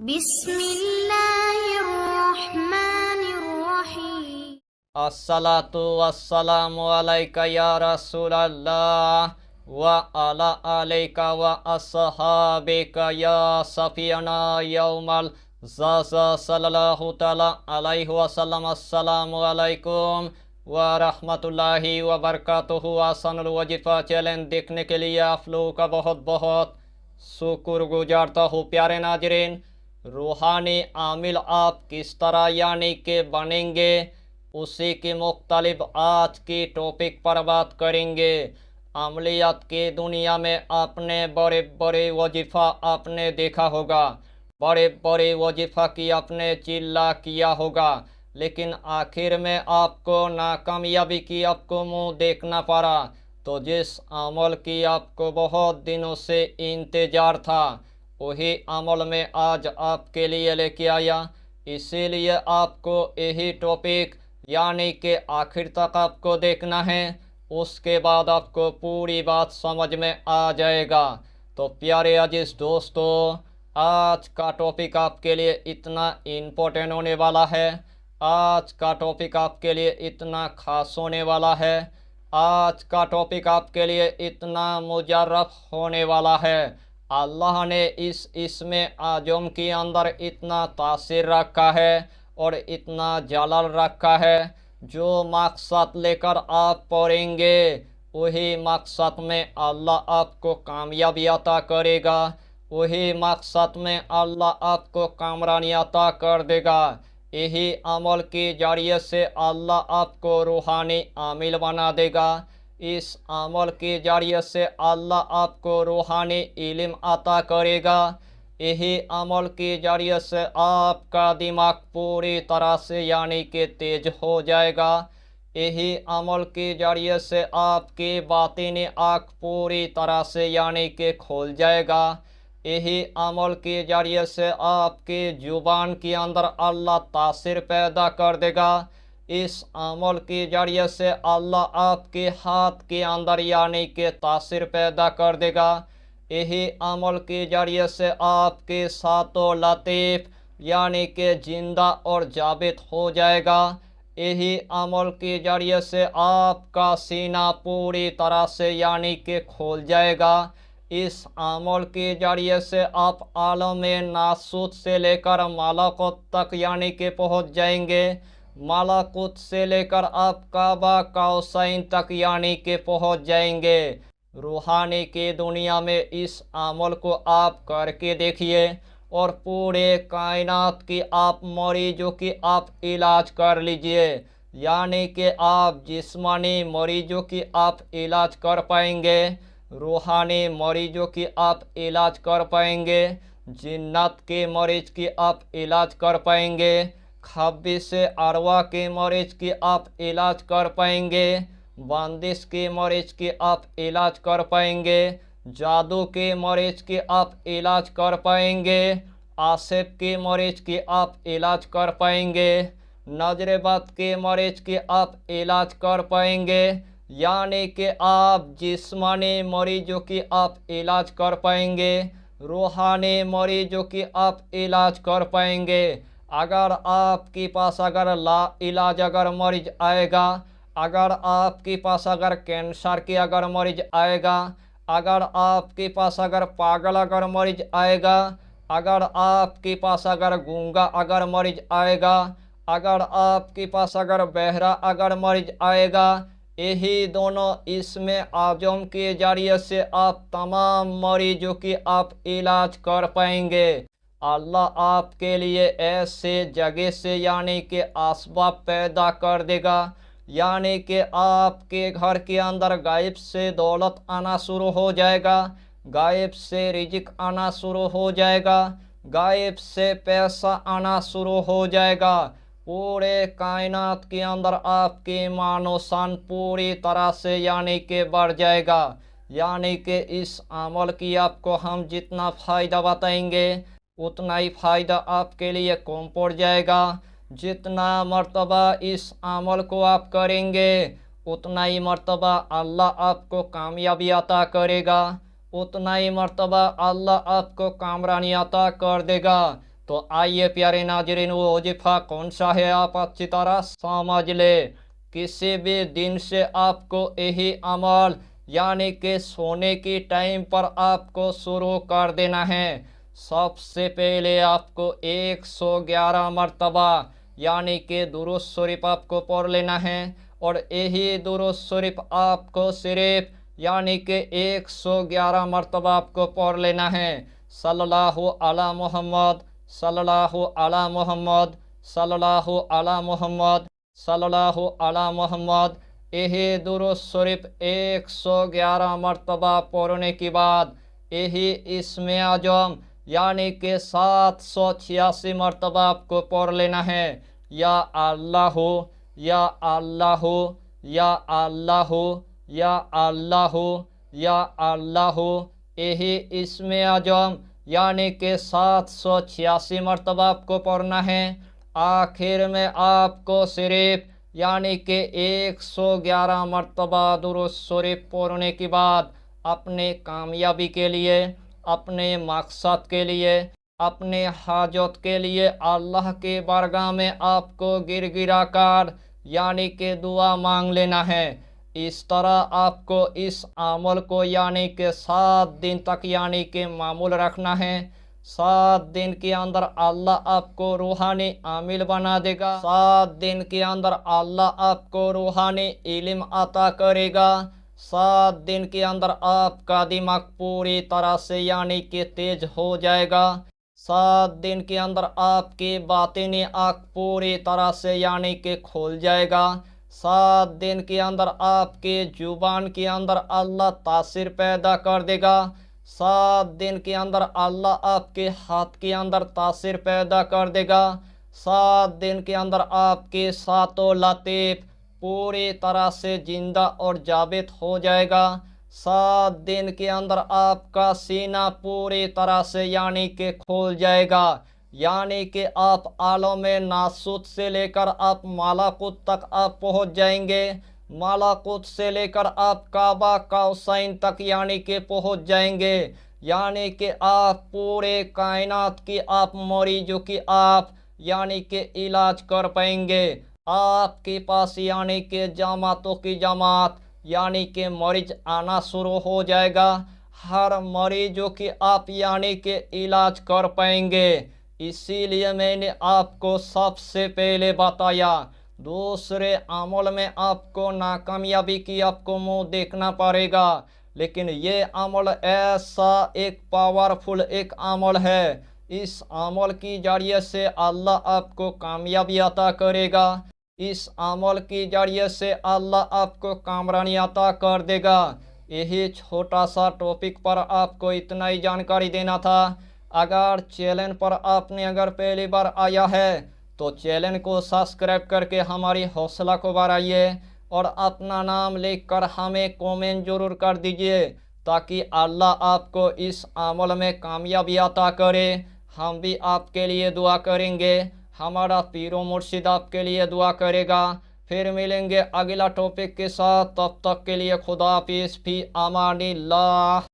बिस्मिल्लाहिर्रहमानिर्रहीम। अस्सलातु वस्सलामु अलैका या रसूलल्लाह व अला अलैका व अस्हाबिका या सफियना यौमल ज़ज़ा सल्लल्लाहु तआला अलैहि वसल्लम। अस्सलामु अलैकुम व रहमतुल्लाहि व बरकातुहू। आसानुल वजीफ़ा चैलेंज देखने के लिए आप लोगों का बहुत बहुत शुक्र गुजारता हूँ। प्यारे नाजरीन, रूहानी आमिल आप किस तरह यानी के बनेंगे, उसी की मुख्तलिफ आज की टॉपिक पर बात करेंगे। अमलियात की दुनिया में आपने बड़े बड़े वजीफ़ा आपने देखा होगा, बड़े बड़े वजीफ़ा की आपने चिल्ला किया होगा, लेकिन आखिर में आपको नाकामयाबी की आपको मुंह देखना पड़ा। तो जिस अमल की आपको बहुत दिनों से इंतज़ार था, वही अमल में आज आपके लिए लेके आया। इसीलिए आपको यही टॉपिक यानी कि आखिर तक आपको देखना है, उसके बाद आपको पूरी बात समझ में आ जाएगा। तो प्यारे अजीज दोस्तों, आज का टॉपिक आपके लिए इतना इम्पोर्टेंट होने वाला है, आज का टॉपिक आपके लिए इतना खास होने वाला है, आज का टॉपिक आपके लिए इतना मुजर्रफ होने वाला है। अल्लाह ने इसमें आजम के अंदर इतना तासीर रखा है और इतना जलाल रखा है। जो मकसद लेकर आप पढ़ेंगे, वही मकसद में अल्लाह आपको कामयाबी अता करेगा, वही मकसद में अल्लाह आपको कामरानी अता कर देगा। यही अमल के जरिए से अल्लाह आपको रूहानी आमिल बना देगा। इस अमल के जरिए से अल्लाह आपको रूहानी इल्म अता करेगा। यही अमल के जरिए से आपका दिमाग पूरी तरह से यानी कि तेज हो जाएगा। यही अमल के जरिए से आपकी बातिनी आँख पूरी तरह से यानी कि खोल जाएगा। यही अमल के जरिए से आपकी जुबान के अंदर अल्लाह तासीर पैदा कर देगा। इस अमल के जरिए से अल्लाह आपके हाथ के अंदर यानी कि तासीर पैदा कर देगा। यही अमल के जरिए से आपके सातों लतीफ़ यानी कि जिंदा और जाबित हो जाएगा। यही अमल के जरिए से आपका सीना पूरी तरह से यानी कि खोल जाएगा। इस अमल के जरिए से आप आलम नासूत से लेकर मलाकुत तक यानी कि पहुँच जाएंगे। मलाकुत से लेकर आप काबा कौसैन तक यानी कि पहुँच जाएंगे। रूहानी की दुनिया में इस अमल को आप करके देखिए और पूरे कायनात की आप मरीजों की आप इलाज कर लीजिए। यानी कि आप जिस्मानी मरीजों की आप इलाज कर पाएंगे, रूहानी मरीजों की आप इलाज कर पाएंगे, जिन्नत के मरीज की आप इलाज कर पाएंगे, खब्बिस अरवा के मरीज की आप इलाज कर पाएंगे, बंदिश के मरीज की आप इलाज कर पाएंगे, जादू के मरीज की आप इलाज कर पाएंगे, आसिफ के मरीज की आप इलाज कर पाएंगे, नजरबद के मरीज की आप इलाज कर पाएंगे। यानी कि आप जिस्मानी मरीजों की आप इलाज कर पाएंगे, रूहानी मरीजों की आप इलाज कर पाएंगे। अगर आपके पास अगर ला इलाज अगर मरीज आएगा, अगर आपके पास अगर कैंसर के अगर मरीज आएगा, अगर आपके पास अगर पागल अगर मरीज आएगा, अगर आपके पास अगर गूंगा अगर मरीज आएगा, अगर आपके पास अगर बहरा अगर मरीज आएगा, यही दोनों इसमें आजम के जरिए से आप तमाम मरीजों की आप इलाज कर पाएंगे। अल्लाह आपके लिए ऐसे जगह से यानी कि असबाब पैदा कर देगा, यानी कि आपके घर के अंदर गायब से दौलत आना शुरू हो जाएगा, गायब से रिजिक आना शुरू हो जाएगा, गायब से पैसा आना शुरू हो जाएगा। पूरे कायनात के अंदर आपकी मानो शान पूरी तरह से यानी कि बढ़ जाएगा। यानी कि इस अमल की आपको हम जितना फ़ायदा बताएंगे, उतना ही फ़ायदा आपके लिए कम पड़ जाएगा। जितना मर्तबा इस अमल को आप करेंगे, उतना ही मर्तबा अल्लाह आपको कामयाबी अता करेगा, उतना ही मर्तबा अल्लाह आपको कामरानी अता कर देगा। तो आइए प्यारे नाज़रीन, वो वजीफ़ा कौन सा है आप अच्छी तरह समझ ले। किसी भी दिन से आपको यही अमल यानी कि सोने की टाइम पर आपको शुरू कर देना है। सबसे पहले आपको 111 मरतबा यानी कि दुरूद शरीफ आपको पढ़ लेना है, और यही दुरूद शरीफ आपको सिर्फ यानी कि 111 मरतबा आपको पढ़ लेना है। सल्लल्लाहु अला मोहम्मद, सल्लल्लाहु अला मोहम्मद, सल्लल्लाहु अला मोहम्मद, सल्लल्लाहु अला मोहम्मद। यही दुरूद शरीफ 111 मरतबा पढ़ने के बाद यही इस्मे आजम यानी कि 786 मरतबा आपको पढ़ लेना है। या अल्लाह, या अल्लाह, या अल्लाह, या अल्लाह, या अल्लाह। यही इस्मे आजम यानी कि 786 मरतबा आपको पढ़ना है। आखिर में आपको सिर्फ यानी कि 111 मरतबा दुरूद शरीफ पढ़ने के बाद अपने कामयाबी के लिए, अपने मकसद के लिए, अपने हाजत के लिए अल्लाह के बारगाह में आपको गिरा कर यानी कि दुआ मांग लेना है। इस तरह आपको इस अमल को यानी कि 7 दिन तक यानी कि मामूल रखना है। 7 दिन के अंदर अल्लाह आपको रूहानी आमिल बना देगा। 7 दिन के अंदर अल्लाह आपको रूहानी इल्म अता करेगा। 7 दिन के अंदर आपका दिमाग पूरी तरह से यानी कि तेज हो जाएगा। 7 दिन के अंदर आपकी बातिनी आँख पूरी तरह से यानी कि खुल जाएगा। 7 दिन के अंदर आपके जुबान के अंदर अल्लाह तासीर पैदा कर देगा। 7 दिन के अंदर अल्लाह आपके हाथ के अंदर तासीर पैदा कर देगा। 7 दिन के अंदर आपके सातों लतीफ़ पूरी तरह से जिंदा और जाबित हो जाएगा। 7 दिन के अंदर आपका सीना पूरी तरह से यानी कि खुल जाएगा, यानी कि आप आलम नासूत से लेकर आप मालाकुत तक आप पहुंच जाएंगे। मालाकुत से लेकर आप काबा कौसैन तक यानी कि पहुंच जाएंगे। यानी कि आप पूरे कायनात की आप मरीजों की आप यानी कि इलाज कर पाएंगे। आपके पास यानी कि जमातों की जमात यानी कि मरीज आना शुरू हो जाएगा। हर मरीजों की आप यानी कि इलाज कर पाएंगे। इसीलिए मैंने आपको सबसे पहले बताया। दूसरे अमल में आपको नाकामयाबी की आपको मुंह देखना पड़ेगा, लेकिन ये अमल ऐसा एक पावरफुल एक अमल है। इस अमल की जरिए से अल्लाह आपको कामयाबी अता करेगा। इस अमल की जरिए से अल्लाह आपको कामरानी अता कर देगा। यही छोटा सा टॉपिक पर आपको इतना ही जानकारी देना था। अगर चैनल पर आपने अगर पहली बार आया है तो चैनल को सब्सक्राइब करके हमारी हौसला को बढ़ाइए, और अपना नाम लिखकर हमें कमेंट जरूर कर दीजिए, ताकि अल्लाह आपको इस अमल में कामयाबी अता करे। हम भी आपके लिए दुआ करेंगे, हमारा पीरो मुर्शिद आपके लिए दुआ करेगा। फिर मिलेंगे अगला टॉपिक के साथ, तब तक के लिए खुदा हाफिज़, फी अमानिल्लाह।